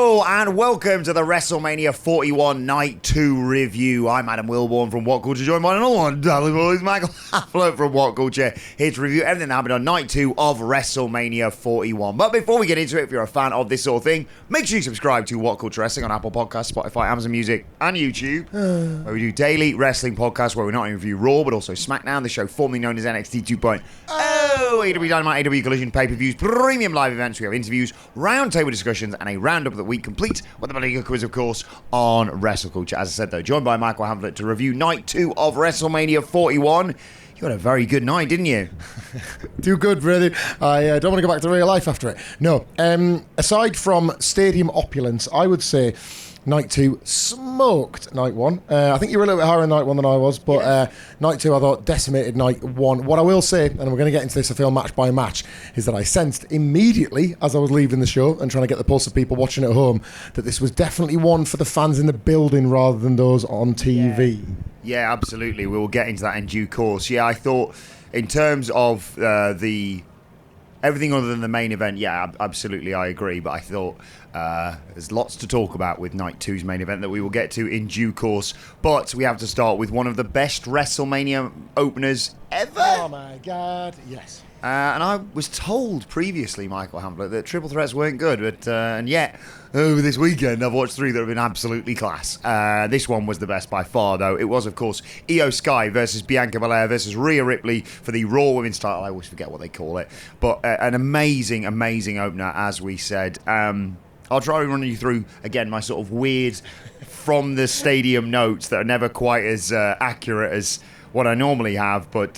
Hello and welcome to the WrestleMania 41 Night 2 review. I'm Adam Wilbourn from WhatCulture, joined by another one, Darling Boys, Michael Hamflett from WhatCulture, here to review everything that happened on Night 2 of WrestleMania 41. But before we get into it, if you're a fan of this sort of thing, make sure you subscribe to WhatCulture Wrestling on Apple Podcasts, Spotify, Amazon Music, and YouTube, where we do daily wrestling podcasts where we not only review Raw, but also SmackDown, the show formerly known as NXT 2.0, AEW Dynamite, AEW Collision, pay-per-views, premium live events. We have interviews, roundtable discussions, and a roundup of the week, complete with the League quiz, of course, on WrestleCulture. As I said, though, joined by Michael Hamflett to review Night 2 of WrestleMania 41. You had a very good night, didn't you? Too good, really. I don't want to go back to real life after it. No. Aside from stadium opulence, I would say Night 2 smoked Night 1. I think you were a little bit higher in Night 1 than I was, but Night 2 I thought decimated Night 1. What I will say, and we're going to get into this, I feel, match by match, is that I sensed immediately as I was leaving the show and trying to get the pulse of people watching at home that this was definitely one for the fans in the building rather than those on TV. Yeah, absolutely. We will get into that in due course. Yeah, I thought in terms of the everything other than the main event, yeah, absolutely, I agree. But I thought there's lots to talk about with Night 2's main event that we will get to in due course. But we have to start with one of the best WrestleMania openers ever. Oh my God, yes. And I was told previously, Michael Hamflett, that triple threats weren't good, but and yet over this weekend I've watched three that have been absolutely class. This one was the best by far, though. It was, of course, Io Sky versus Bianca Belair versus Rhea Ripley for the Raw Women's title. I always forget what they call it, but an amazing, amazing opener, as we said. I'll try and run you through again my sort of weird from the stadium notes that are never quite as accurate as what I normally have, but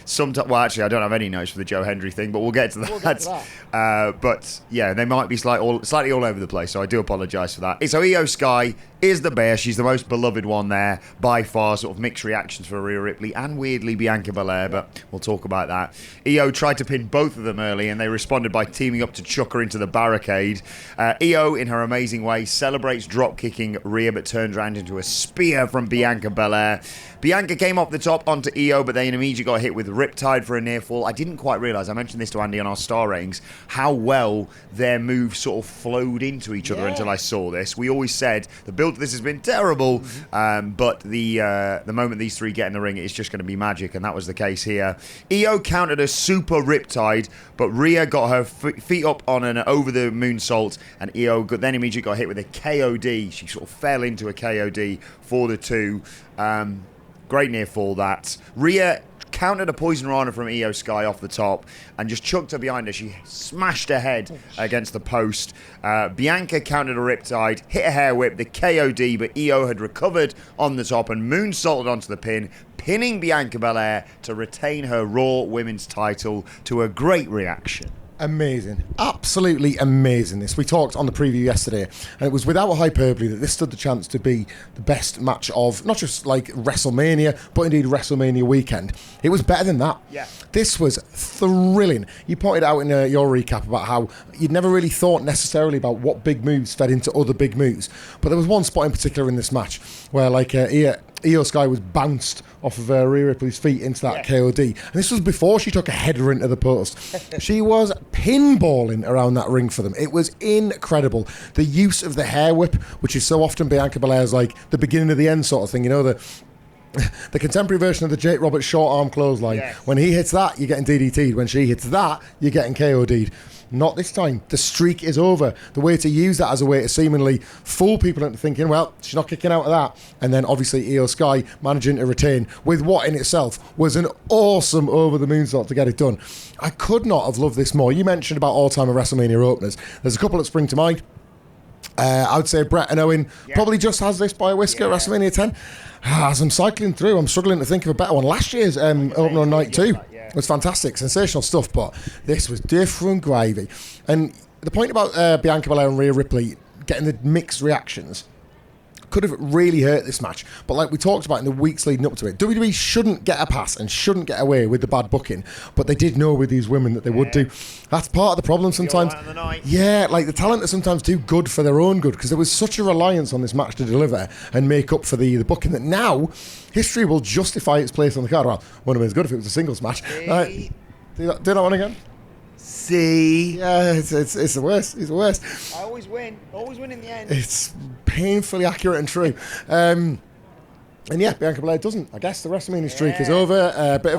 sometimes, well, actually, I don't have any notes for the Joe Hendry thing, but we'll get to that. But yeah, they might be slightly all over the place, so I do apologise for that. So Io Sky is the bear. She's the most beloved one there by far. Sort of mixed reactions for Rhea Ripley and weirdly Bianca Belair, but we'll talk about that. Io tried to pin both of them early, and they responded by teaming up to chuck her into the barricade. Io, in her amazing way, celebrates drop kicking Rhea, but turns around into a spear from Bianca Belair. Bianca came off the top onto Io, but they immediately got hit with Riptide for a near fall. I didn't quite realise, I mentioned this to Andy on our star ratings, how well their moves sort of flowed into each other until I saw this. We always said the build to this has been terrible, but the moment these three get in the ring, it's just going to be magic, and that was the case here. Io countered a super Riptide, but Rhea got her feet up on an over the moonsault, and Io then immediately got hit with a KOD. She sort of fell into a KOD for the two. Great near fall, that. Rhea countered a Poison Rana from Io Sky off the top and just chucked her behind her. She smashed her head against the post. Bianca countered a Riptide, hit a hair whip, the KOD, but Io had recovered on the top and moonsaulted onto the pin, pinning Bianca Belair to retain her Raw Women's title to a great reaction. Amazing. Absolutely amazing, this. We talked on the preview yesterday, and it was without hyperbole that this stood the chance to be the best match of not just like WrestleMania, but indeed WrestleMania weekend. It was better than that. Yeah. This was thrilling. You pointed out in your recap about how you'd never really thought necessarily about what big moves fed into other big moves, but there was one spot in particular in this match where like Io Sky was bounced off of Rhea Ripley's feet into that KOD. And this was before she took a header into the post. She was pinballing around that ring for them. It was incredible. The use of the hair whip, which is so often Bianca Belair's like the beginning of the end sort of thing. You know, the contemporary version of the Jake Roberts short arm clothesline. Yes. When he hits that, you're getting DDT'd. When she hits that, you're getting KOD'd. Not this time. The streak is over. The way to use that as a way to seemingly fool people into thinking, well, she's not kicking out of that. And then obviously Io Sky managing to retain with what in itself was an awesome over the moonsault to get it done. I could not have loved this more. You mentioned about all-time WrestleMania openers. There's a couple that spring to mind. I would say Brett and Owen probably just has this by a whisker at WrestleMania 10. As I'm cycling through, I'm struggling to think of a better one. Last year's opener on Night 2 was fantastic, sensational stuff, but this was different gravy. And the point about Bianca Belair and Rhea Ripley getting the mixed reactions could have really hurt this match. But like we talked about in the weeks leading up to it, WWE shouldn't get a pass and shouldn't get away with the bad booking, but they did know with these women that they would do. That's part of the problem sometimes. Yeah, like the talent are sometimes too good for their own good, because there was such a reliance on this match to deliver and make up for the booking that now history will justify its place on the card. Well, wouldn't have been as good if it was a singles match. Do that one again. See? Yeah, it's the worst. He's the worst. I always win. Always win in the end. It's painfully accurate and true. And yeah, Bianca Belair doesn't. I guess the WrestleMania streak is over. Bit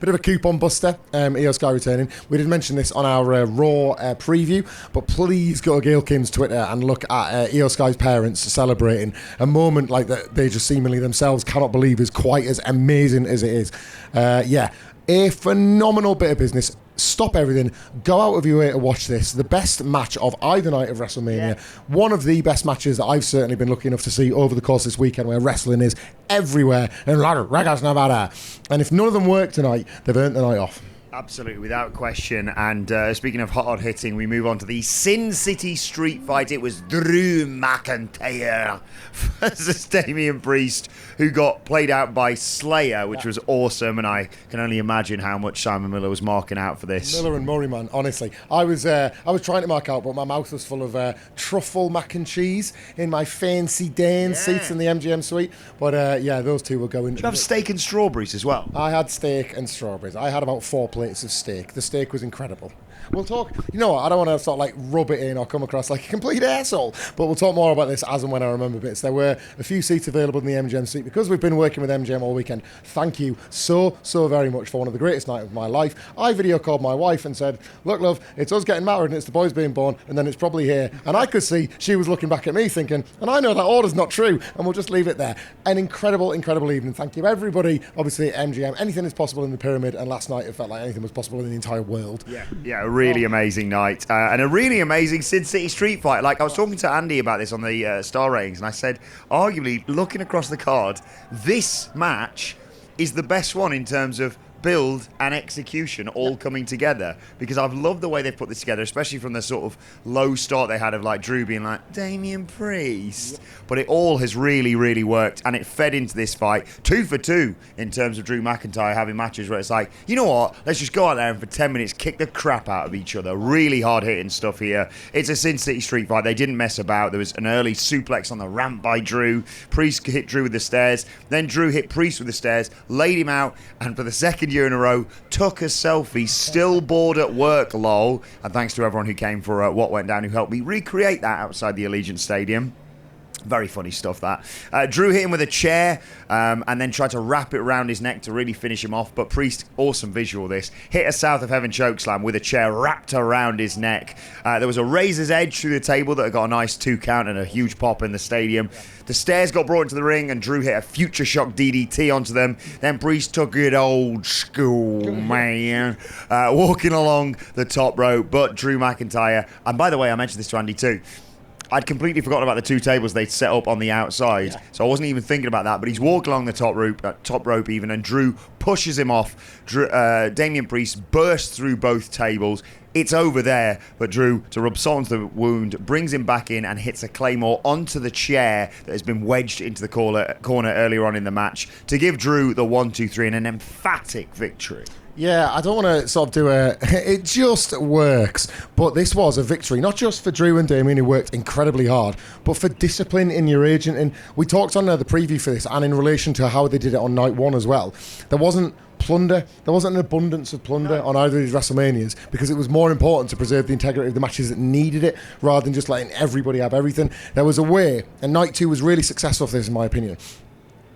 of a coupon buster. Io Sky returning. We did mention this on our Raw preview, but please go to Gail Kim's Twitter and look at Io Sky's parents celebrating a moment like that they just seemingly themselves cannot believe is quite as amazing as it is. Yeah, a phenomenal bit of business. Stop everything. Go out of your way to watch this. The best match of either night of WrestleMania. Yeah. One of the best matches that I've certainly been lucky enough to see over the course of this weekend, where wrestling is everywhere in Las Vegas, Nevada. And if none of them work tonight, they've earned the night off. Absolutely, without question. And speaking of hard hitting, we move on to the Sin City Street Fight. It was Drew McIntyre versus Damian Priest, who got played out by Slayer, which was awesome. And I can only imagine how much Simon Miller was marking out for this. Miller and Murray, man, honestly. I was trying to mark out, but my mouth was full of truffle mac and cheese in my fancy Dan seats in the MGM suite. But yeah, those two were going. Did you have steak and strawberries as well? I had steak and strawberries. I had about 4 plates of steak. The steak was incredible. We'll talk, you know what, I don't want to sort of like rub it in or come across like a complete asshole, but we'll talk more about this as and when I remember bits. There were a few seats available in the MGM suite because we've been working with MGM all weekend. Thank you so very much for one of the greatest nights of my life. I video called my wife and said, look love, it's us getting married and it's the boys being born and then it's probably here. And I could see she was looking back at me thinking, and I know that order's not true, and we'll just leave it there. An incredible evening. Thank you everybody. Obviously at MGM, anything is possible in the pyramid, and last night it felt like anything was possible in the entire world. Yeah, a really amazing night. And a really amazing Sin City Street Fight. Like, I was talking to Andy about this on the star ratings, and I said, arguably, looking across the card, this match is the best one in terms of build and execution all coming together, because I've loved the way they've put this together, especially from the sort of low start they had of like Drew being like Damian Priest, but it all has really worked, and it fed into this fight 2 for 2 in terms of Drew McIntyre having matches where it's like, you know what, let's just go out there and for 10 minutes kick the crap out of each other. Really hard hitting stuff here. It's a Sin City Street Fight. They didn't mess about. There was an early suplex on the ramp by Drew. Priest hit Drew with the stairs, then Drew hit Priest with the stairs, laid him out, and for the second year in a row, took a selfie, still bored at work, lol. And thanks to everyone who came for What Went Down, who helped me recreate that outside the Allegiant Stadium. Very funny stuff, that. Drew hit him with a chair and then tried to wrap it around his neck to really finish him off. But Priest, awesome visual this, hit a South of Heaven chokeslam with a chair wrapped around his neck. There was a razor's edge through the table that got a nice 2 count and a huge pop in the stadium. The stairs got brought into the ring and Drew hit a Future Shock DDT onto them. Then Priest took it old school, man, walking along the top rope. But Drew McIntyre, and by the way, I mentioned this to Andy too, I'd completely forgotten about the 2 tables they'd set up on the outside, so I wasn't even thinking about that. But he's walked along the top rope even, and Drew pushes him off. Damian Priest bursts through both tables. It's over there, but Drew, to rub salt into the wound, brings him back in and hits a Claymore onto the chair that has been wedged into the corner earlier on in the match to give Drew the 1-2-3 and an emphatic victory. Yeah, I don't want to sort of do it just works, but this was a victory, not just for Drew and Damien, who worked incredibly hard, but for discipline in your agent. And we talked on the preview for this, and in relation to how they did it on night 1 as well. There wasn't plunder, there wasn't an abundance of plunder on either of these WrestleManias, because it was more important to preserve the integrity of the matches that needed it, rather than just letting everybody have everything. There was a way, and night 2 was really successful for this, in my opinion,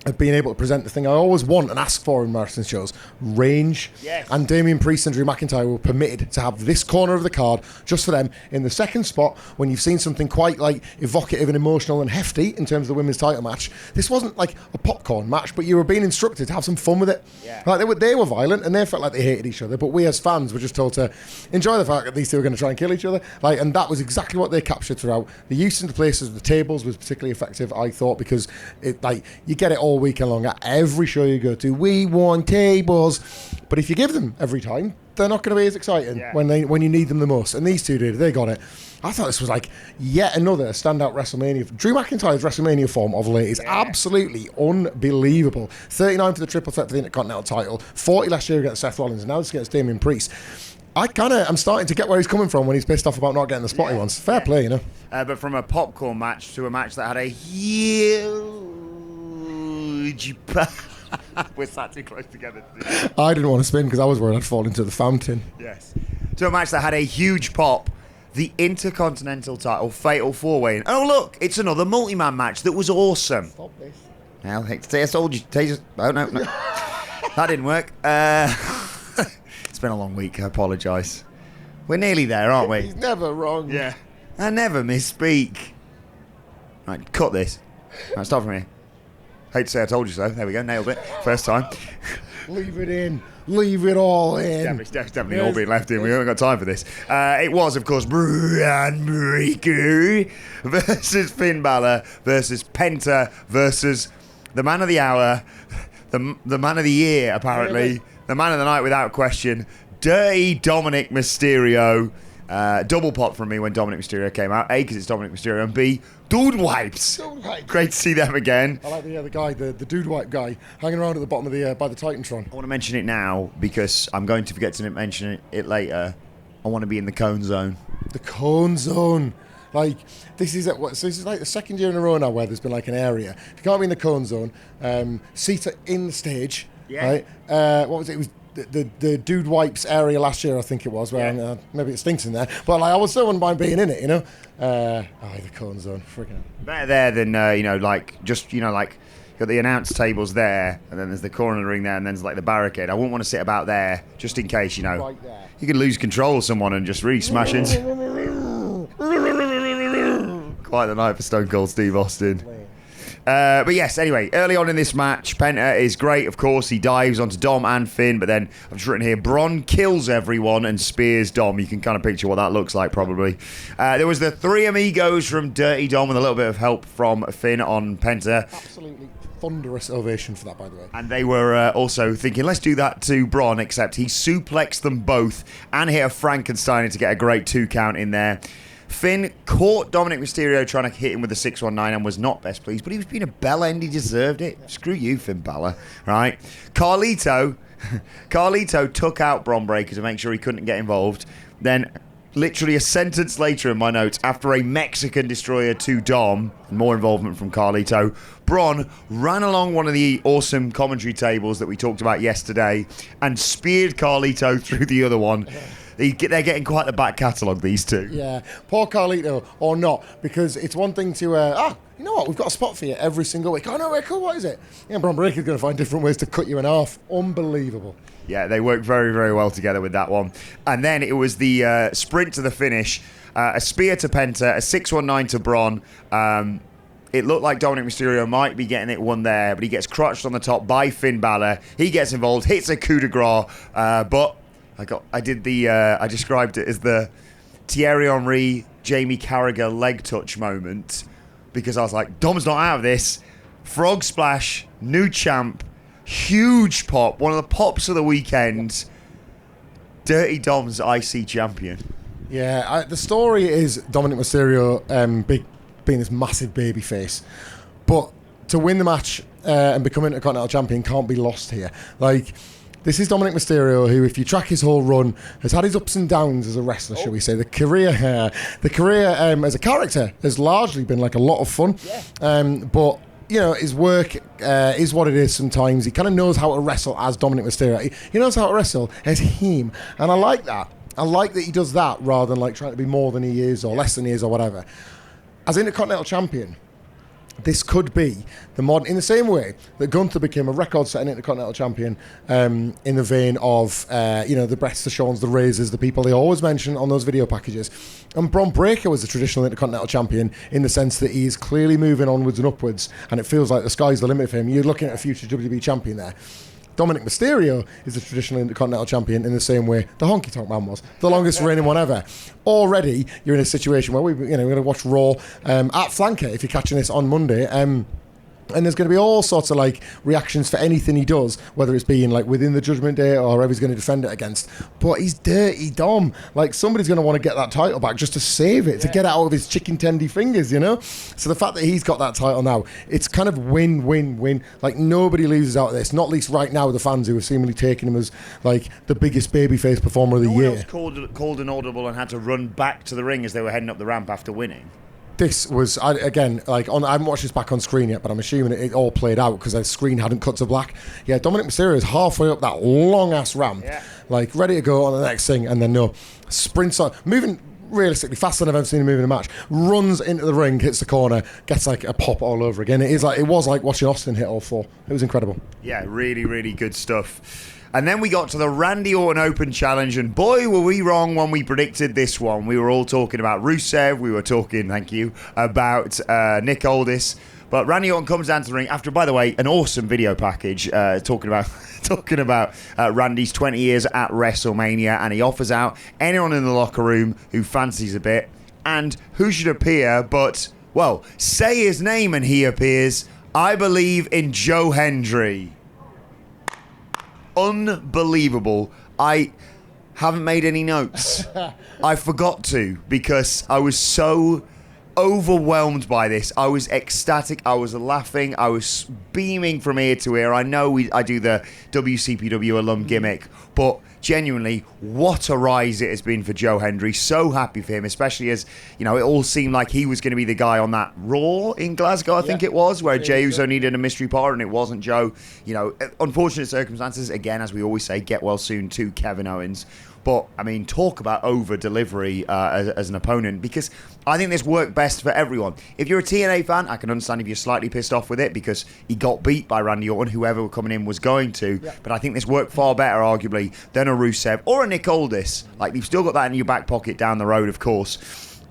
of being able to present the thing I always want and ask for in wrestling shows, range. Yes. And Damian Priest and Drew McIntyre were permitted to have this corner of the card just for them in the second spot when you've seen something quite like evocative and emotional and hefty in terms of the women's title match. This wasn't like a popcorn match, but you were being instructed to have some fun with it. Yeah. Like they were violent and they felt like they hated each other, but we as fans were just told to enjoy the fact that these two were going to try and kill each other. Like, and that was exactly what they captured throughout. The use in the places of the tables was particularly effective, I thought, because it, like, you get it all weekend long at every show you go to. We want tables, but if you give them every time, they're not going to be as exciting when you need them the most. And these two did. They got it. I thought this was like yet another standout WrestleMania. Drew McIntyre's WrestleMania form of late is absolutely unbelievable. 39 for the triple threat for the Intercontinental title, 40 last year against Seth Rollins, and now this against Damian Priest. I'm starting to get where he's coming from when he's pissed off about not getting the spot he wants. Fair play, you know. But from a popcorn match to a match that had a huge We're sat too close together. I didn't want to spin because I was worried I'd fall into the fountain. Yes. To a match that had a huge pop, the Intercontinental title Fatal 4-Way. Oh, look, it's another multi-man match that was awesome. Stop this. Well, I told you. Oh, no. That didn't work. It's been a long week. I apologise. We're nearly there, aren't we? He's never wrong. Yeah. I never misspeak. Right, cut this. Right, start from here. Hate to say I told you so. There we go, nailed it. First time. Leave it in. Leave it all in. It's definitely all being left in. We haven't got time for this. It was, of course, Braun Breaker versus Finn Balor versus Penta versus the man of the hour, the man of the year, apparently, Really? the man of the night without question, Dirty Dominic Mysterio. Double pop from me when Dominic Mysterio came out. A, because it's Dominic Mysterio, and B, Dude Wipes. Great to see them again. I like the guy, the dude wipe guy, hanging around at the bottom of the by the Titantron. I want to mention it now because I'm going to forget to mention it later. I want to be in the cone zone. The cone zone. Like, this is like the second year in a row now where there's been like an area. If you can't be in the cone zone, seats are in the stage. Yeah. Right? What was it? It was the dude wipes area last year, I think it was. Where maybe it stinks in there, but like I would still wouldn't mind being in it, you know. The cone zone, freaking Better there than like you got the announce tables there, and then there's the corner of the ring there, and then there's like the barricade. I wouldn't want to sit about there just in case, right there. you could lose control of someone and just really smash into. Quite the night for Stone Cold Steve Austin. But yes, anyway, early on in this match, Penta is great, of course. He dives onto Dom and Finn, but then I've just written here, Braun kills everyone and spears Dom. You can kind of picture what that looks like, probably. There was the three amigos from Dirty Dom with a little bit of help from Finn on Penta. Absolutely thunderous ovation for that, by the way. And they were also thinking, let's do that to Braun, except he suplexed them both and hit a Frankenstein to get a great 2 count in there. Finn caught Dominic Mysterio trying to hit him with a 619 and was not best pleased, but he was being a bell end. He deserved it. Screw you, Finn Balor. Right? Carlito took out Braun Breaker to make sure he couldn't get involved. Then, literally a sentence later in my notes, after a Mexican destroyer to Dom, and more involvement from Carlito, Braun ran along one of the awesome commentary tables that we talked about yesterday and speared Carlito through the other one. They're getting quite the back catalogue, these two. Yeah, poor Carlito, or not, because it's one thing to, you know what, we've got a spot for you every single week. Oh, no, cool, what is it? Yeah, Braun Breaker's going to find different ways to cut you in half. Unbelievable. Yeah, they worked very, very well together with that one. And then it was the sprint to the finish, a spear to Penta, a 619 to Braun. It looked like Dominic Mysterio might be getting it one there, but he gets crutched on the top by Finn Balor. He gets involved, hits a coup de grace, but I described it as the Thierry Henry, Jamie Carragher leg touch moment because I was like, Dom's not out of this. Frog splash, new champ, huge pop, one of the pops of the weekend. Dirty Dom's IC champion. Yeah, the story is Dominic Mysterio being this massive baby face, but to win the match and become Intercontinental Champion can't be lost here. Like, this is Dominic Mysterio, who, if you track his whole run, has had his ups and downs as a wrestler, shall we say. The career as a character has largely been like a lot of fun. Yeah. But, you know, his work is what it is sometimes. He kind of knows how to wrestle as Dominic Mysterio. He knows how to wrestle as him. And I like that. I like that he does that rather than like trying to be more than he is or less than he is or whatever. As Intercontinental Champion, this could be the modern, in the same way that Gunther became a record-setting Intercontinental Champion, in the vein of, the Bretts, the Shawns, the Razors, the people they always mention on those video packages. And Braun Breaker was a traditional Intercontinental Champion in the sense that he is clearly moving onwards and upwards, and it feels like the sky's the limit for him. You're looking at a future WWE Champion there. Dominic Mysterio is the traditional Intercontinental Champion in the same way the Honky Tonk Man was, the longest reigning one ever. Already, you're in a situation where we're going to watch Raw at Flanker if you're catching this on Monday. And there's going to be all sorts of like reactions for anything he does, whether it's being like within the Judgment Day or whoever he's going to defend it against. But he's Dirty Dom. Like, somebody's going to want to get that title back just to save it, to get it out of his chicken tendy fingers, you know? So the fact that he's got that title now, it's kind of win-win-win. Like, nobody loses out of this, not least right now, the fans who are seemingly taking him as like the biggest babyface performer of the year. No one else called an audible and had to run back to the ring as they were heading up the ramp after winning. This was, I haven't watched this back on screen yet, but I'm assuming it all played out because the screen hadn't cut to black. Yeah, Dominic Mysterio is halfway up that long-ass ramp, like ready to go on the next thing, and then sprints on, moving realistically faster than I've ever seen him move in a match, runs into the ring, hits the corner, gets like a pop all over again. It was like watching Austin hit all four. It was incredible. Yeah, really, really good stuff. And then we got to the Randy Orton Open Challenge, and boy, were we wrong when we predicted this one. We were all talking about Rusev, we were talking, thank you, about Nick Aldis. But Randy Orton comes down to the ring after, by the way, an awesome video package talking about Randy's 20 years at WrestleMania, and he offers out anyone in the locker room who fancies a bit, and who should appear but, well, say his name and he appears. I believe in Joe Hendry. Unbelievable. I haven't made any notes. I forgot to because I was so overwhelmed by this. I was ecstatic. I was laughing. I was beaming from ear to ear. I know I do the WCPW alum gimmick, but genuinely, what a rise it has been for Joe Hendry. So happy for him, especially as, it all seemed like he was going to be the guy on that Raw in Glasgow, I think it was, where Jey Uso needed a mystery partner and it wasn't Joe. Unfortunate circumstances, again, as we always say, get well soon to Kevin Owens. But, I mean, talk about over-delivery as an opponent, because I think this worked best for everyone. If you're a TNA fan, I can understand if you're slightly pissed off with it, because he got beat by Randy Orton, whoever coming in was going to. Yeah. But I think this worked far better, arguably, than a Rusev or a Nick Aldis. Like, you've still got that in your back pocket down the road, of course.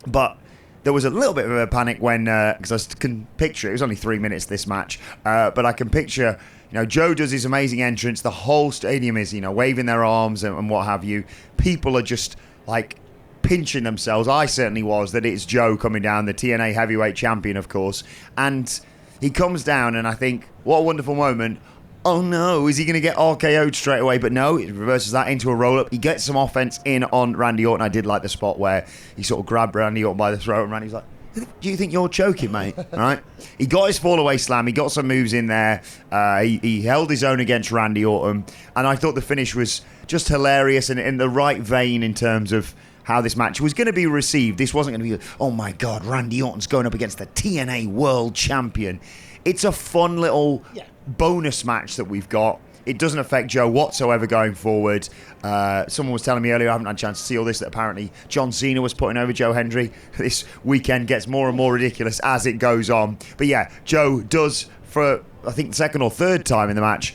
But there was a little bit of a panic when, because I can picture, it was only 3 minutes this match, but I can picture... Joe does his amazing entrance. The whole stadium is, waving their arms and what have you. People are just, like, pinching themselves. I certainly was, that it's Joe coming down, the TNA heavyweight champion, of course. And he comes down, and I think, what a wonderful moment. Oh, no, is he going to get RKO'd straight away? But no, it reverses that into a roll-up. He gets some offense in on Randy Orton. I did like the spot where he sort of grabbed Randy Orton by the throat, and Randy's like, do you think you're choking, mate? All right. He got his fall-away slam. He got some moves in there. He held his own against Randy Orton. And I thought the finish was just hilarious and in the right vein in terms of how this match was going to be received. This wasn't going to be, oh, my God, Randy Orton's going up against the TNA World Champion. It's a fun little bonus match that we've got. It doesn't affect Joe whatsoever going forward. Someone was telling me earlier, I haven't had a chance to see all this, that apparently John Cena was putting over Joe Hendry. This weekend gets more and more ridiculous as it goes on. But yeah, Joe does, for I think the second or third time in the match,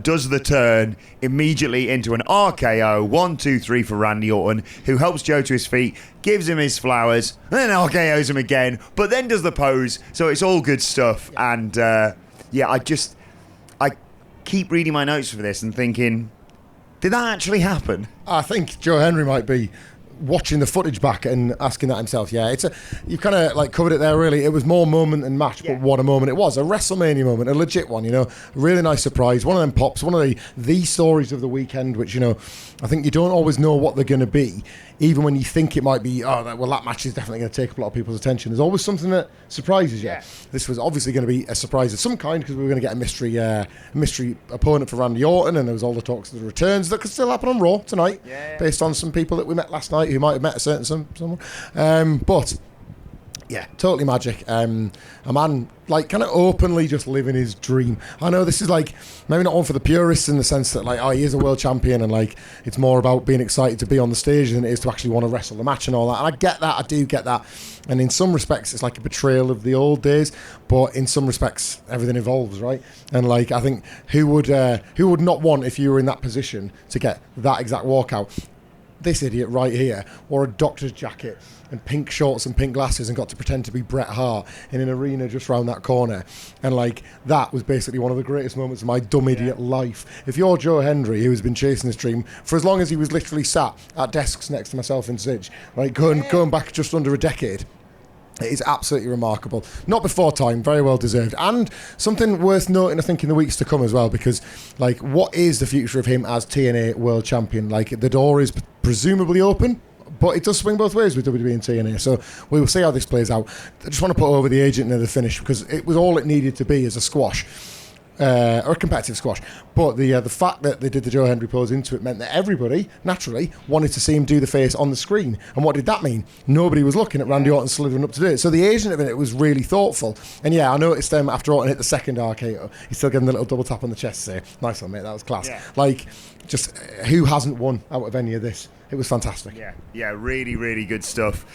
does the turn immediately into an RKO. 1, 2, 3 for Randy Orton, who helps Joe to his feet, gives him his flowers, and then RKOs him again, but then does the pose. So it's all good stuff. And I keep reading my notes for this and thinking, did that actually happen? I think Joe Hendry might be watching the footage back and asking that himself. Yeah, you've kind of like covered it there, really. It was more moment than match, but what a moment it was. A WrestleMania moment, a legit one, a really nice surprise. One of them pops, one of the stories of the weekend, which, I think you don't always know what they're going to be, even when you think it might be, that match is definitely going to take up a lot of people's attention. There's always something that surprises you. Yeah. This was obviously going to be a surprise of some kind, because we were going to get a mystery opponent for Randy Orton, and there was all the talks of the returns that could still happen on Raw tonight, based on some people that we met last night who might have met a certain someone. But yeah, totally magic. A man like kind of openly just living his dream. I know this is like maybe not one for the purists in the sense that he is a world champion and it's more about being excited to be on the stage than it is to actually want to wrestle the match and all that. And I get that. I do get that. And in some respects, it's like a betrayal of the old days. But in some respects, everything evolves, right? And I think who would not want, if you were in that position, to get that exact walkout? This idiot right here wore a doctor's jacket and pink shorts and pink glasses and got to pretend to be Bret Hart in an arena just round that corner. And that was basically one of the greatest moments of my dumb idiot life. If you're Joe Hendry, who's been chasing this dream for as long as he was literally sat at desks next to myself in Zidge, going back just under a decade, it is absolutely remarkable. Not before time, very well deserved. And something worth noting, I think, in the weeks to come as well, because, what is the future of him as TNA World Champion? The door is presumably open, but it does swing both ways with WWE and TNA. So we will see how this plays out. I just want to put over the agent near the finish, because it was all it needed to be as a squash. or a competitive squash. But the fact that they did the Joe Hendry pose into it meant that everybody, naturally, wanted to see him do the face on the screen. And what did that mean? Nobody was looking at Randy Orton slithering up to do it. So the agent of it was really thoughtful. And yeah, I noticed after Orton hit the second RKO, he still gave him the little double tap on the chest to say, nice one, mate, that was class. Yeah. Like, just who hasn't won out of any of this? It was fantastic. Yeah, really, really good stuff.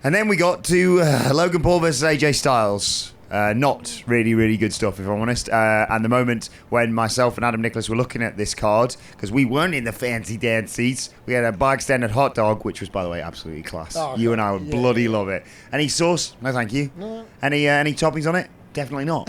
And then we got to Logan Paul versus AJ Styles. Not really, really good stuff, if I'm honest. And the moment when myself and Adam Nicholas were looking at this card, because we weren't in the fancy dance seats, we had a bar extended hot dog, which was, by the way, absolutely class. Oh, you and I would bloody love it. Any sauce? No, thank you. No. Any toppings on it? Definitely not.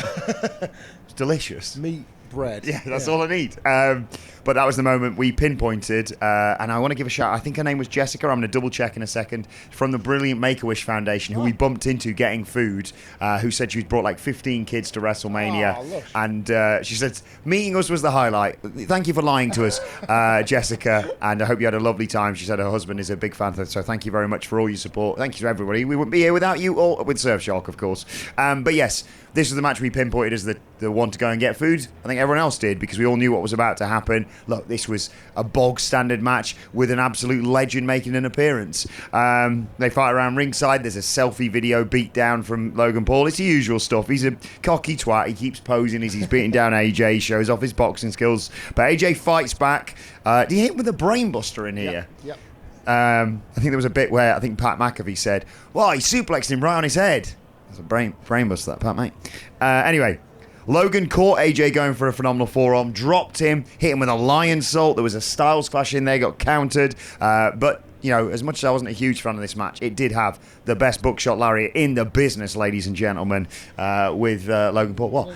It's delicious. Meat. Bread. Yeah, that's all I need. But that was the moment we pinpointed, and I want to give a shout. I think her name was Jessica. I'm going to double check in a second. From the brilliant Make-A-Wish Foundation, who we bumped into getting food, who said she'd brought like 15 kids to WrestleMania, and she said meeting us was the highlight. Thank you for lying to us, Jessica, and I hope you had a lovely time. She said her husband is a big fan of her, so thank you very much for all your support. Thank you to everybody. We wouldn't be here without you, or with Surfshark, of course. But yes, this was the match we pinpointed as the one to go and get food. I think everyone else did, because we all knew what was about to happen. Look, this was a bog standard match with an absolute legend making an appearance. They fight around ringside. There's a selfie video beat down from Logan Paul. It's the usual stuff. He's a cocky twat. He keeps posing as he's beating down AJ, shows off his boxing skills. But AJ fights back. Did he hit with a brainbuster in here? Yep. I think there was a bit where I think Pat McAfee said, well, he suplexed him right on his head. That's a brainbuster, that, Pat, mate. Anyway, Logan caught AJ going for a phenomenal forearm, dropped him, hit him with a lion salt. There was a Styles clash in there, got countered. But, you know, as much as I wasn't a huge fan of this match, it did have the best buckshot lariat in the business, ladies and gentlemen, with Logan Paul. What?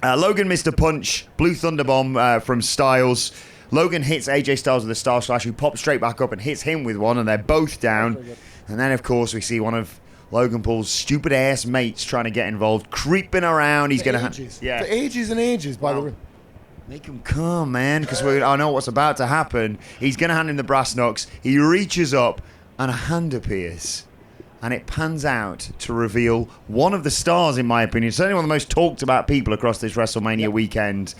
Logan missed a punch, blue thunder bomb from Styles. Logan hits AJ Styles with a Styles slash, who pops straight back up and hits him with one, and they're both down. And then, of course, we see one of Logan Paul's stupid ass mates trying to get involved, creeping around. He's going to for ages and ages by the way. Make him come, man, because I know what's about to happen. He's going to hand him the brass knucks. He reaches up, and a hand appears, and it pans out to reveal one of the stars, in my opinion, certainly one of the most talked about people across this WrestleMania weekend,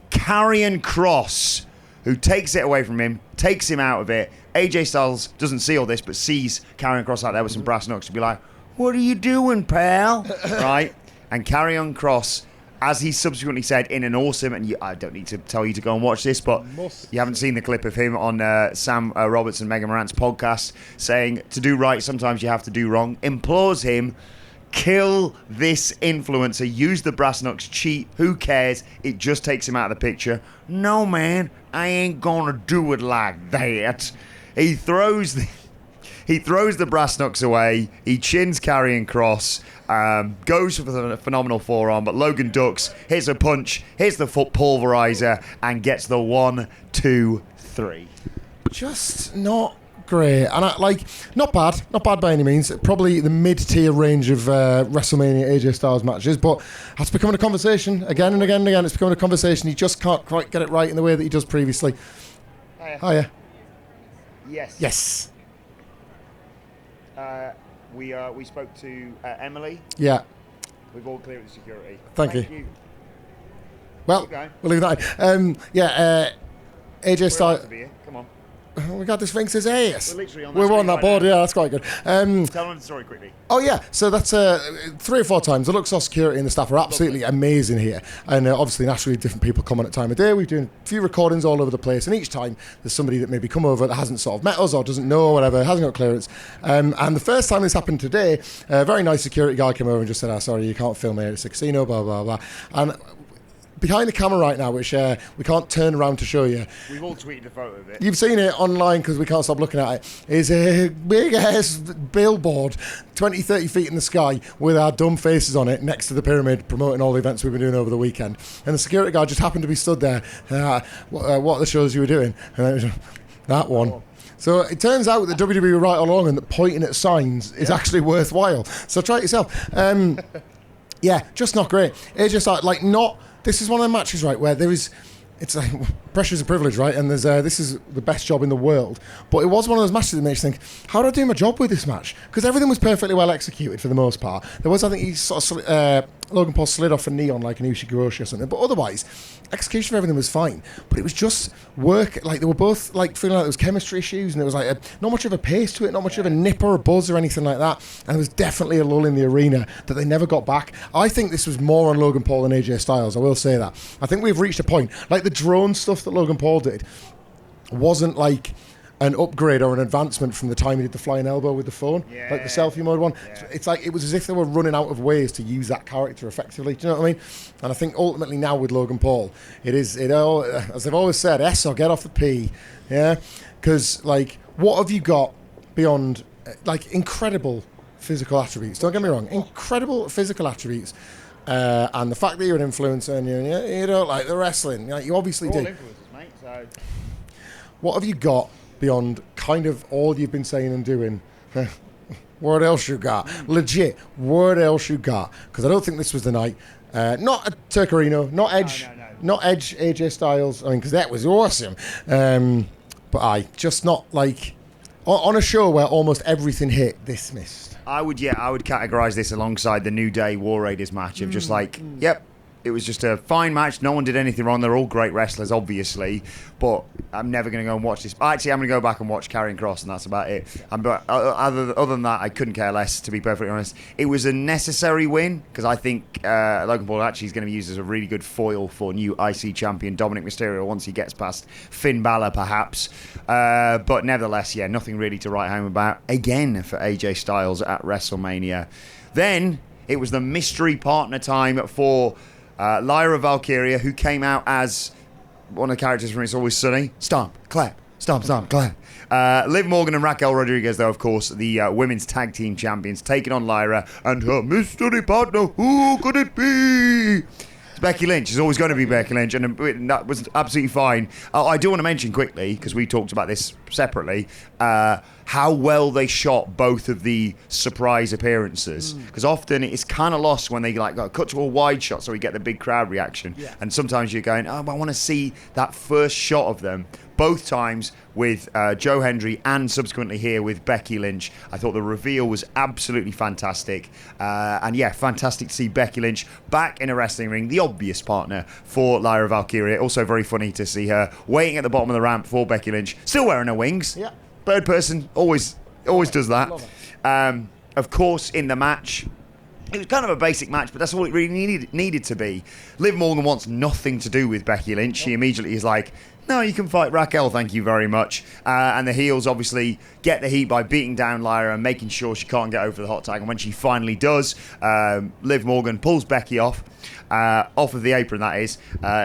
Karrion Kross, who takes it away from him, takes him out of it. AJ Styles doesn't see all this, but sees Karrion Kross out there with some brass knucks to be like, what are you doing, pal? Right? And Karrion Kross, as he subsequently said in an awesome, and I don't need to tell you to go and watch this, but you haven't seen the clip of him on Sam Roberts and Megan Morant's podcast saying, to do right, sometimes you have to do wrong, implores him, kill this influencer, use the brass knucks, cheat, who cares? It just takes him out of the picture. No, man, I ain't gonna do it like that. He throws the brass knucks away. He chins Karrion Kross, goes for the phenomenal forearm, but Logan ducks, hits a punch, hits the foot pulverizer, and gets the 1, 2, 3. Just not great, and not bad by any means. Probably the mid-tier range of WrestleMania AJ Styles matches, but that's becoming a conversation again and again and again. It's becoming a conversation. He just can't quite get it right in the way that he does previously. Hiya. Yes. We spoke to Emily. Yeah. We've all cleared the security. Thank you. Well, we'll leave that. AJ Styles. Come on. We got this thing says ass. We're literally on that. We're on that board, yeah, that's quite good. Tell them the story quickly. Oh, yeah, so that's 3 or 4 times. The Luxor security and the staff are absolutely amazing here. And obviously, naturally, different people come on at time of day. We're doing a few recordings all over the place. And each time, there's somebody that maybe come over that hasn't sort of met us or doesn't know or whatever, hasn't got clearance. And the first time this happened today, a very nice security guy came over and just said, sorry, you can't film here. It's a casino, blah, blah, blah. And behind the camera right now, which we can't turn around to show you. We've all tweeted a photo of it. You've seen it online because we can't stop looking at it. Is a big-ass billboard, 20, 30 feet in the sky, with our dumb faces on it next to the pyramid, promoting all the events we've been doing over the weekend. And the security guard just happened to be stood there. What are the shows you were doing? And it was that one. Oh. So it turns out that WWE were right all along and that pointing at signs is actually worthwhile. So try it yourself. Yeah, just not great. It's just not... This is one of the matches, right, where it's like pressure is a privilege, right? And this is the best job in the world. But it was one of those matches that makes you think, how do I do my job with this match? Because everything was perfectly well executed for the most part. There was, I think, he sort of Logan Paul slid off a knee on like an Ushigoroshi or something. But otherwise, execution of everything was fine. But it was just work. Like they were both like feeling like there was chemistry issues, and there was like not much of a pace to it, not much of a nip or a buzz or anything like that. And there was definitely a lull in the arena that they never got back. I think this was more on Logan Paul than AJ Styles. I will say that. I think we've reached a point. Like the drone stuff that Logan Paul did wasn't like an upgrade or an advancement from the time he did the flying elbow with the phone, like the selfie mode one. Yeah. It's like it was as if they were running out of ways to use that character effectively. Do you know what I mean? And I think ultimately now with Logan Paul, as I've always said, S or get off the P, yeah. Because like, what have you got beyond like incredible physical attributes? Don't get me wrong, incredible physical attributes. And the fact that you're an influencer and you don't like the wrestling, like you obviously do. Influencers, mate, so. What have you got beyond kind of all you've been saying and doing? What else you got? Legit, what else you got? Because I don't think this was the night. Not a Turcarino, not Edge, not Edge, AJ Styles. I mean, because that was awesome. But I just not like on a show where almost everything hit. This missed. I would categorise this alongside the New Day War Raiders match of just like, yep. It was just a fine match. No one did anything wrong. They're all great wrestlers, obviously. But I'm never going to go and watch this. Actually, I'm going to go back and watch Karrion Kross, and that's about it. But other than that, I couldn't care less, to be perfectly honest. It was a necessary win, because I think Logan Paul actually is going to be used as a really good foil for new IC champion Dominic Mysterio once he gets past Finn Balor, perhaps. But nevertheless, yeah, nothing really to write home about. Again, for AJ Styles at WrestleMania. Then, it was the mystery partner time for Lyra Valkyria, who came out as one of the characters from It's Always Sunny. Stomp, clap, stomp, stomp, clap. Liv Morgan and Raquel Rodriguez, though, of course, the women's tag team champions, taking on Lyra and her mystery partner. Who could it be? It's Becky Lynch. It's always going to be Becky Lynch, and that was absolutely fine. I do want to mention quickly, because we talked about this separately, how well they shot both of the surprise appearances. Because often it's kind of lost when they like cut to a wide shot so we get the big crowd reaction. Yeah. And sometimes you're going, I want to see that first shot of them. Both times with Joe Hendry and subsequently here with Becky Lynch. I thought the reveal was absolutely fantastic. And yeah, fantastic to see Becky Lynch back in a wrestling ring, the obvious partner for Lyra Valkyria. Also very funny to see her waiting at the bottom of the ramp for Becky Lynch, still wearing her wings. Yeah. Bird person always does that. Of course, in the match, it was kind of a basic match, but that's all it really needed to be. Liv Morgan wants nothing to do with Becky Lynch. She immediately is like, no, you can fight Raquel, thank you very much. And the heels obviously get the heat by beating down Lyra and making sure she can't get over the hot tag. And when she finally does, Liv Morgan pulls Becky off of the apron, that is.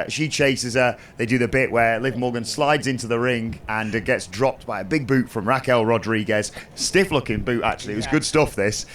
She chases her. They do the bit where Liv Morgan slides into the ring and gets dropped by a big boot from Raquel Rodriguez. Stiff-looking boot, actually. It was good stuff, this.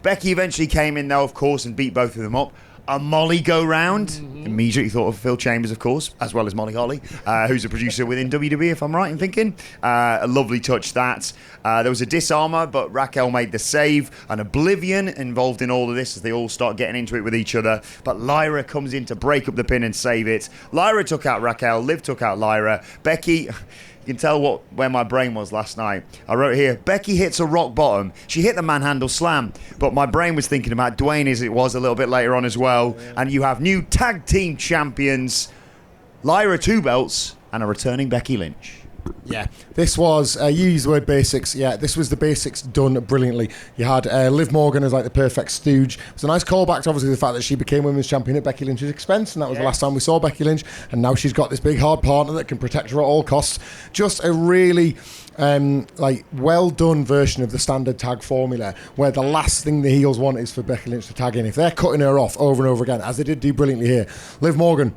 Becky eventually came in, though, of course, and beat both of them up. A Molly go-round. Immediately thought of Phil Chambers, of course, as well as Molly Holly, who's a producer within WWE, if I'm right in thinking. A lovely touch, that. There was a disarmer, but Raquel made the save. An Oblivion involved in all of this as they all start getting into it with each other. But Lyra comes in to break up the pin and save it. Lyra took out Raquel. Liv took out Lyra. Becky... You can tell where my brain was last night. I wrote here, Becky hits a rock bottom. She hit the manhandle slam, but my brain was thinking about Dwayne as it was a little bit later on as well. Yeah. And you have new tag team champions, Lyra 2 belts, and a returning Becky Lynch. Yeah, this was, you used the word basics. Yeah, this was the basics done brilliantly. You had Liv Morgan as like the perfect stooge. It was a nice callback to obviously the fact that she became women's champion at Becky Lynch's expense, and that was the last time we saw Becky Lynch. And now she's got this big hard partner that can protect her at all costs. Just a really well done version of the standard tag formula, where the last thing the heels want is for Becky Lynch to tag in. If they're cutting her off over and over again, as they did do brilliantly here, Liv Morgan,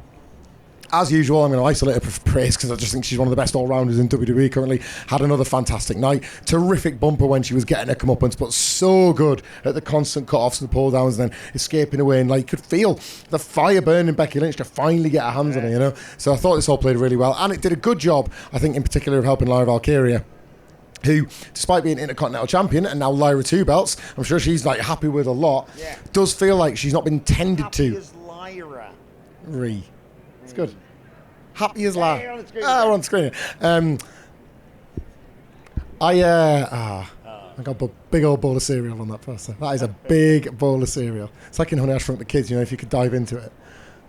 as usual, I'm going to isolate her for praise because I just think she's one of the best all-rounders in WWE currently. Had another fantastic night. Terrific bumper when she was getting her comeuppance, but so good at the constant cut-offs and the pull-downs and then escaping away. And like, you could feel the fire burning Becky Lynch to finally get her hands on her, you know? So I thought this all played really well. And it did a good job, I think, in particular, of helping Lyra Valkyria, who, despite being Intercontinental Champion and now Lyra 2 belts, I'm sure she's like happy with a lot, does feel like she's not been tended happy to. As Lyra. It's good. Happy as Lyra. We're on screen. I got a big old bowl of cereal on that poster. That is a big bowl of cereal. It's like in Honey, I Shrunk the Kids, if you could dive into it.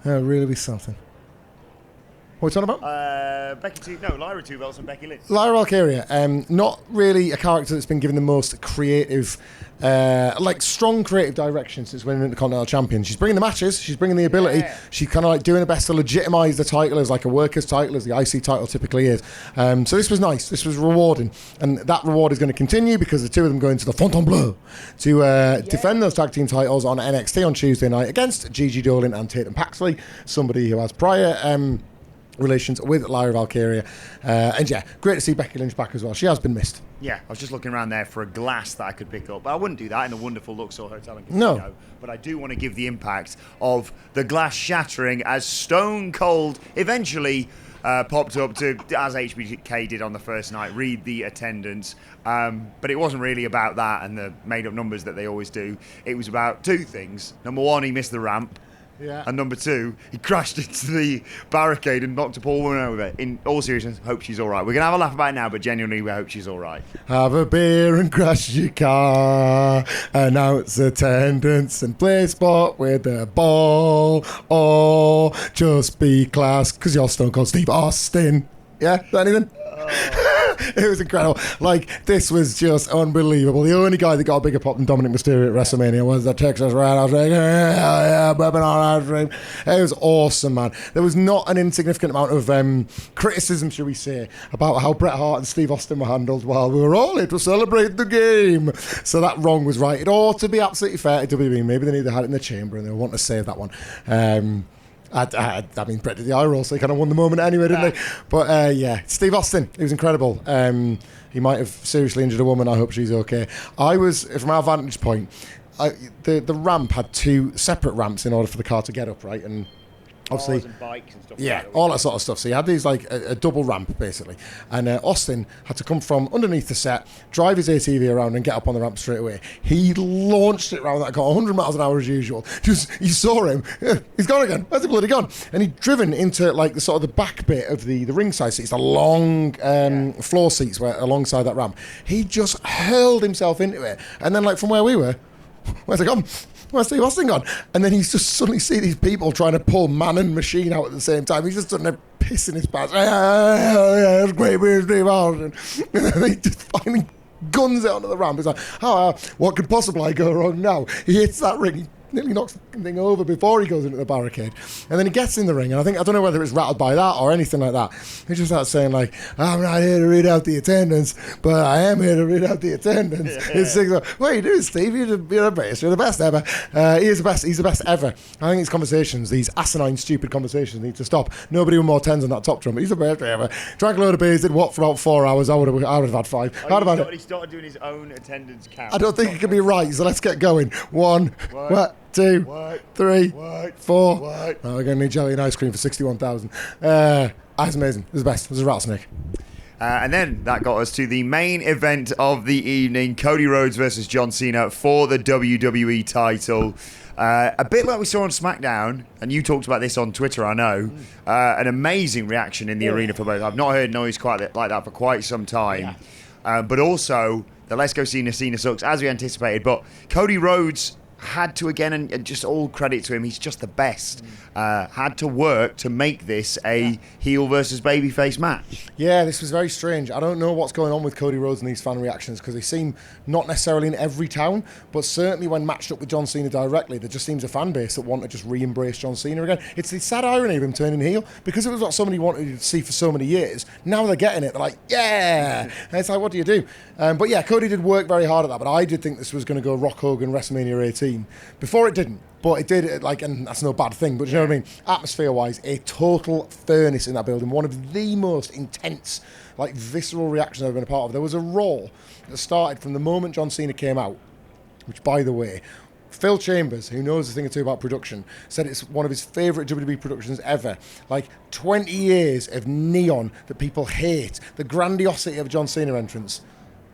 That would really be something. What are you talking about? Lyra 2 belts and Becky Lynch. Lyra Valkyria, not really a character that's been given the most creative, strong creative direction since winning the Continental Champion. She's bringing the matches, she's bringing the ability, she's kind of doing her best to legitimise the title as like a workers' title, as the IC title typically is. So this was nice, this was rewarding, and that reward is going to continue because the two of them go into the Fontainebleau to defend those tag team titles on NXT on Tuesday night against Gigi Dolan and Tatum Paxley, somebody who has prior relations with Lyra Valkyria, and great to see Becky Lynch back as well. She has been missed. Yeah, I was just looking around there for a glass that I could pick up, but I wouldn't do that in a wonderful Luxor hotel in Casino. No. But I do want to give the impact of the glass shattering as Stone Cold eventually popped up to, as HBK did on the first night, read the attendance. But it wasn't really about that and the made-up numbers that they always do. It was about two things. Number one, he missed the ramp. Yeah. And number two, he crashed into the barricade and knocked a poor woman over. In all seriousness, hope she's all right. We're going to have a laugh about it now, but genuinely, we hope she's all right. Have a beer and crash your car, announce attendance and play sport with the ball, or just be class because you're Stone Cold Steve Austin. Yeah, is that anything? It was incredible. This was just unbelievable. The only guy that got a bigger pop than Dominic Mysterio at WrestleMania was the Texas Red. I was like, yeah, bumping on ice cream. It was awesome, man. There was not an insignificant amount of criticism, shall we say, about how Bret Hart and Steve Austin were handled while we were all here to celebrate the game. So that wrong was right. It ought to be absolutely fair to WWE. Maybe they need to have it in the chamber and they want to save that one. I mean, Bret did the eye roll, so he kind of won the moment anyway, didn't he? But Steve Austin, he was incredible. He might have seriously injured a woman. I hope she's okay. I was, from our vantage point, the ramp had two separate ramps in order for the car to get up, right? And obviously, and bikes and stuff all that sort of stuff. So you had these a double ramp basically, and Austin had to come from underneath the set, drive his ATV around, and get up on the ramp straight away. He launched it around that car, 100 miles an hour as usual. You saw him. He's gone again. Where's he bloody gone? And he'd driven into the sort of the back bit of the ringside seats, the long floor seats where alongside that ramp. He just hurled himself into it, and then from where we were, where's it gone? Where's Steve Austin gone? And then he's just suddenly see these people trying to pull man and machine out at the same time. He's just suddenly pissing his pants. Yeah, it's great being Steve Austin. And then he just finally guns it onto the ramp. He's like, what could possibly go wrong now? He hits that ring. He nearly knocks the thing over before he goes into the barricade. And then he gets in the ring, and I don't know whether it's rattled by that or anything like that. He just starts saying I'm not here to read out the attendance, but I am here to read out the attendance. Yeah. It's what are you doing, Steve? You're the best. You're the best ever. He is the best. He's the best ever. I think these conversations, these asinine, stupid conversations, need to stop. Nobody with more tens on that top drum. He's the best ever. Drank a load of beers, did what for about 4 hours? I would have had 5. He started doing his own attendance count. I don't think it can be right, so let's get going. 1, what? 2, 3, 4. We're going to need jelly and ice cream for 61,000. That's amazing. It was the best. It was a rattlesnake. And then that got us to the main event of the evening, Cody Rhodes versus John Cena for the WWE title. A bit like we saw on SmackDown, and you talked about this on Twitter, I know. An amazing reaction in the arena for both. I've not heard noise quite like that for quite some time. Yeah. But also, the Let's Go Cena sucks, as we anticipated. But Cody Rhodes had to again, and just all credit to him, he's just the best. Had to work to make this a heel versus babyface match. Yeah, this was very strange. I don't know what's going on with Cody Rhodes and these fan reactions, because they seem not necessarily in every town, but certainly when matched up with John Cena directly, there just seems a fan base that want to just re-embrace John Cena again. It's the sad irony of him turning heel, because it was what somebody wanted to see for so many years. Now they're getting it. They're like, yeah! And it's like, what do you do? But yeah, Cody did work very hard at that, but I did think this was going to go Rock Hogan WrestleMania 18. Before it didn't. But it did, and that's no bad thing, but you know what I mean? Atmosphere-wise, a total furnace in that building. One of the most intense, visceral reactions I've ever been a part of. There was a Raw that started from the moment John Cena came out, which, by the way, Phil Chambers, who knows a thing or two about production, said it's one of his favourite WWE productions ever. 20 years of neon that people hate. The grandiosity of a John Cena entrance.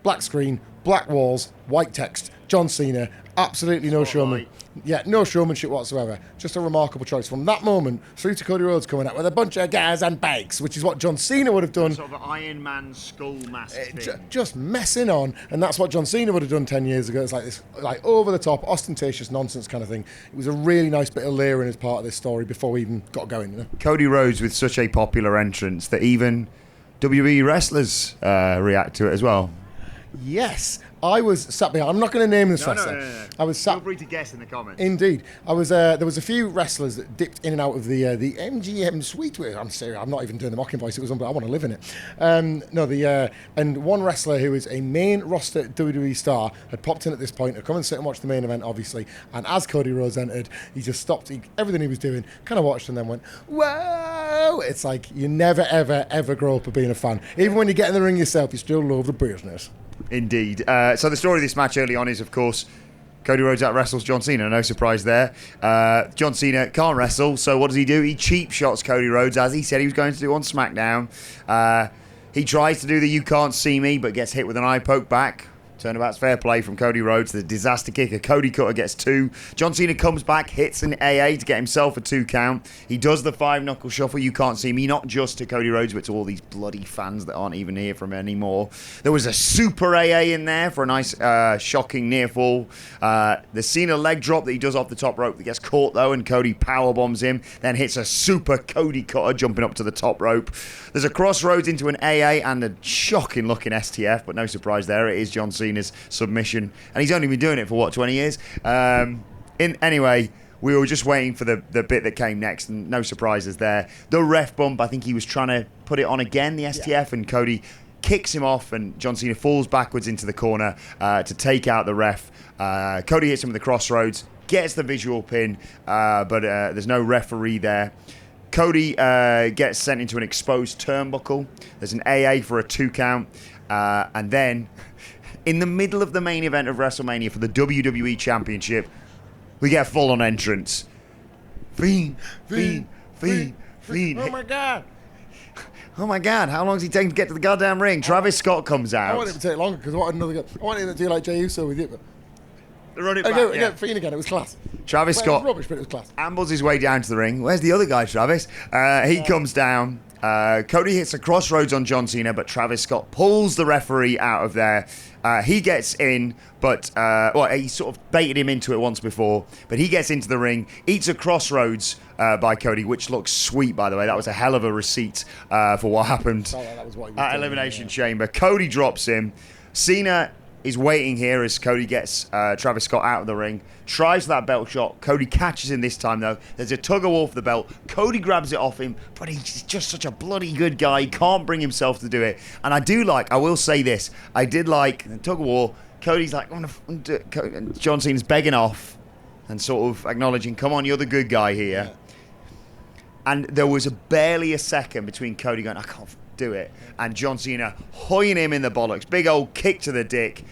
Black screen, black walls, white text, John Cena, absolutely no showman. Yeah, no showmanship whatsoever. Just a remarkable choice. From that moment through to Cody Rhodes coming out with a bunch of guys and bikes, which is what John Cena would have done. Sort of an Iron Man skull mask thing. Just messing on, and that's what John Cena would have done 10 years ago. It's like this, like over the top, ostentatious nonsense kind of thing. It was a really nice bit of layering as part of this story before we even got going. You know? Cody Rhodes with such a popular entrance that even WWE wrestlers react to it as well. Yes, I was sat behind. I'm not going to name this wrestler. No. I was sat. Feel free to guess in the comments. Indeed, I was. There was a few wrestlers that dipped in and out of the MGM suite. I'm serious. I'm not even doing the mocking voice. It was. I want to live in it. And one wrestler who is a main roster WWE star had popped in at this point. Had come and sit and watch the main event, obviously. And as Cody Rhodes entered, he just stopped everything he was doing, kind of watched, and then went, "Whoa!" It's like you never, ever grow up of being a fan. Even when you get in the ring yourself, you still love the business. Indeed. So the story of this match early on is, of course, Cody Rhodes out wrestles John Cena. No surprise there. John Cena can't wrestle, so what does he do? He cheap shots Cody Rhodes, as he said he was going to do on SmackDown. He tries to do the "you can't see me," but gets hit with an eye poke back. Turnabout's fair play from Cody Rhodes. The disaster kicker. Cody Cutter gets 2. John Cena comes back, hits an AA to get himself a 2 count. He does the 5-knuckle shuffle. You can't see me. Not just to Cody Rhodes, but to all these bloody fans that aren't even here from anymore. There was a super AA in there for a nice, shocking near fall. The Cena leg drop that he does off the top rope that gets caught, though, and Cody power bombs him. Then hits a super Cody Cutter jumping up to the top rope. There's a crossroads into an AA and a shocking looking STF, but no surprise there. It is John Cena's submission, and he's only been doing it for what, 20 years? Anyway, we were just waiting for the bit that came next, and no surprises there. The ref bump, I think he was trying to put it on again, the STF, and Cody kicks him off, and John Cena falls backwards into the corner to take out the ref. Cody hits him with the crossroads, gets the visual pin, but there's no referee there. Cody gets sent into an exposed turnbuckle. There's an AA for a 2 count, and then in the middle of the main event of WrestleMania for the WWE Championship, we get a full-on entrance. Fiend. Oh my God. Oh my God, how long does he take to get to the goddamn ring? Travis Scott comes out. I want it to take longer because I wanted him to do like Jey Uso with you. Run it back, Fiend again, it was class. Travis Scott It was rubbish, but it was class. ambles his way down to the ring. Where's the other guy, Travis? He comes down. Cody hits a crossroads on John Cena, but Travis Scott pulls the referee out of there. He gets in, but he sort of baited him into it once before, but he gets into the ring, eats a crossroads by Cody, which looks sweet, by the way. That was a hell of a receipt for what happened That was what he was at doing, Elimination Chamber. Cody drops him. Cena is waiting here as Cody gets Travis Scott out of the ring. Tries that belt shot. Cody catches him this time, though. There's a tug-of-war for the belt. Cody grabs it off him, but he's just such a bloody good guy. He can't bring himself to do it. And I will say this, I did like the tug-of-war. Cody's like, and John Cena's begging off and sort of acknowledging, come on, you're the good guy here. Yeah. And there was barely a second between Cody going, I can't do it, and John Cena hoying him in the bollocks. Big old kick to the dick.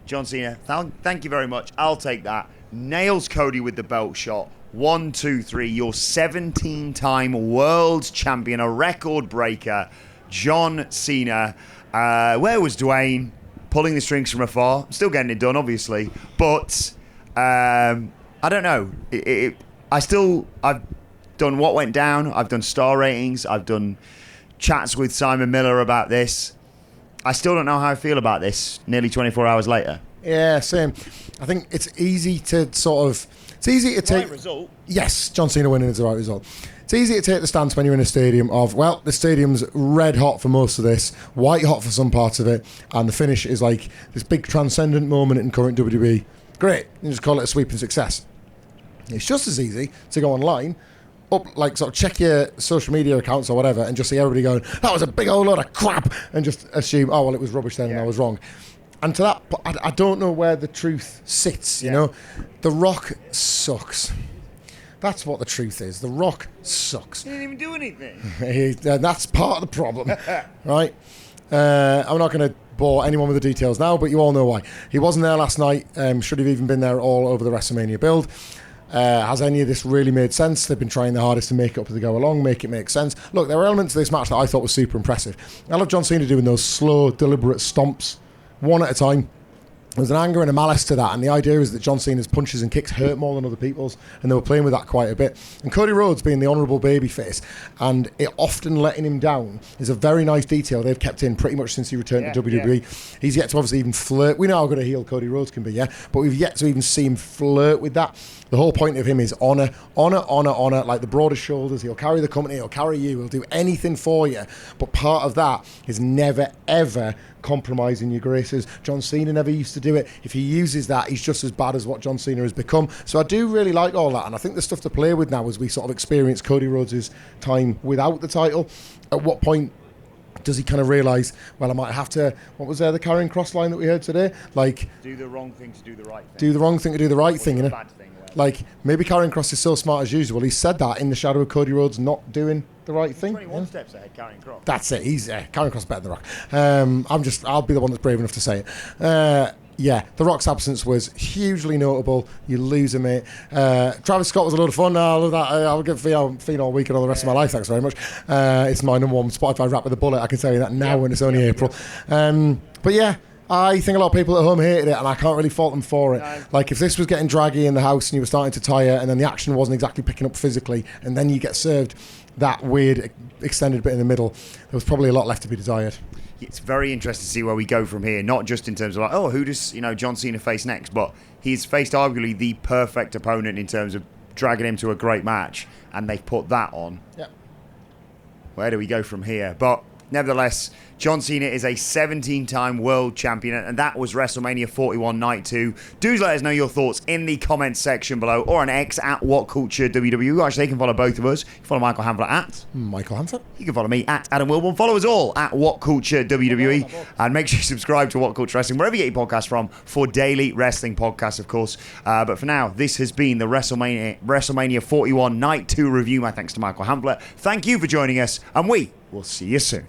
John Cena, thank you very much. I'll take that. Nails Cody with the belt shot. 1, 2, 3. Your 17-time world champion, a record breaker, John Cena. Where was Dwayne? Pulling the strings from afar. I'm still getting it done, obviously. But I don't know. I've done what went down. I've done star ratings. I've done chats with Simon Miller about this. I still don't know how I feel about this nearly 24 hours later. Yeah, same. I think it's easy to take... Right result. Yes, John Cena winning is the right result. It's easy to take the stance when you're in a stadium of, well, the stadium's red hot for most of this, white hot for some parts of it, and the finish is like this big transcendent moment in current WWE. Great. You just call it a sweeping success. It's just as easy to go online, sort of check your social media accounts or whatever, and just see everybody going, that was a big old load of crap, and just assume, oh, well, it was rubbish then and I was wrong. And to that, I don't know where the truth sits, you know? The Rock sucks. That's what the truth is. The Rock sucks. He didn't even do anything. That's part of the problem, right? I'm not going to bore anyone with the details now, but you all know why. He wasn't there last night. Should have even been there all over the WrestleMania build. Has any of this really made sense? They've been trying their hardest to make it up as they go along, make it make sense. Look, there were elements of this match that I thought was super impressive. I love John Cena doing those slow, deliberate stomps, one at a time. There's an anger and a malice to that, and the idea is that John Cena's punches and kicks hurt more than other people's, and they were playing with that quite a bit. And Cody Rhodes being the honourable babyface, and it often letting him down, is a very nice detail they've kept in pretty much since he returned to WWE. Yeah. He's yet to obviously even flirt. We know how good a heel Cody Rhodes can be, but we've yet to even see him flirt with that. The whole point of him is honour, like the broadest shoulders. He'll carry the company, he'll carry you, he'll do anything for you. But part of that is never, ever compromising your graces. John Cena never used to do it. If he uses that, he's just as bad as what John Cena has become. So I do really like all that, and I think there's stuff to play with now as we sort of experience Cody Rhodes' time without the title. At what point does he kind of realise, well, I might have to, what was the Karrion Kross line that we heard today? Like, do the wrong thing to do the right thing. Do the wrong thing to do the right thing, the bad thing. Like, maybe Karrion Kross is so smart as usual. He said that in the shadow of Cody Rhodes not doing the right thing. 21 steps ahead, Karrion Kross. That's it. He's Karrion Kross better than The Rock. I'll be the one that's brave enough to say it. The Rock's absence was hugely notable. You lose a mate. Travis Scott was a lot of fun. I love that. I'll give Fiend all week and all the rest of my life. Thanks very much. It's my number one Spotify rap with a bullet. I can tell you that now when it's only April. But yeah, I think a lot of people at home hated it, and I can't really fault them for it. No. Like, if this was getting draggy in the house and you were starting to tire, and then the action wasn't exactly picking up physically, and then you get served that weird extended bit in the middle, there was probably a lot left to be desired. It's very interesting to see where we go from here, not just in terms of like, who does John Cena face next, but he's faced arguably the perfect opponent in terms of dragging him to a great match, and they've put that on. Yeah. Where do we go from here? But nevertheless, John Cena is a 17-time world champion, and that was WrestleMania 41 Night 2. Do let us know your thoughts in the comments section below, or on X at WhatCultureWW. Actually, you can follow both of us. You can follow Michael Hamflett at Michael Hamflett. You can follow me at Adam Wilbourn. Follow us all at WhatCultureWWE, and make sure you subscribe to WhatCulture Wrestling wherever you get your podcasts from for daily wrestling podcasts, of course. But for now, this has been the WrestleMania 41 Night 2 review. My thanks to Michael Hamflett. Thank you for joining us, and we will see you soon.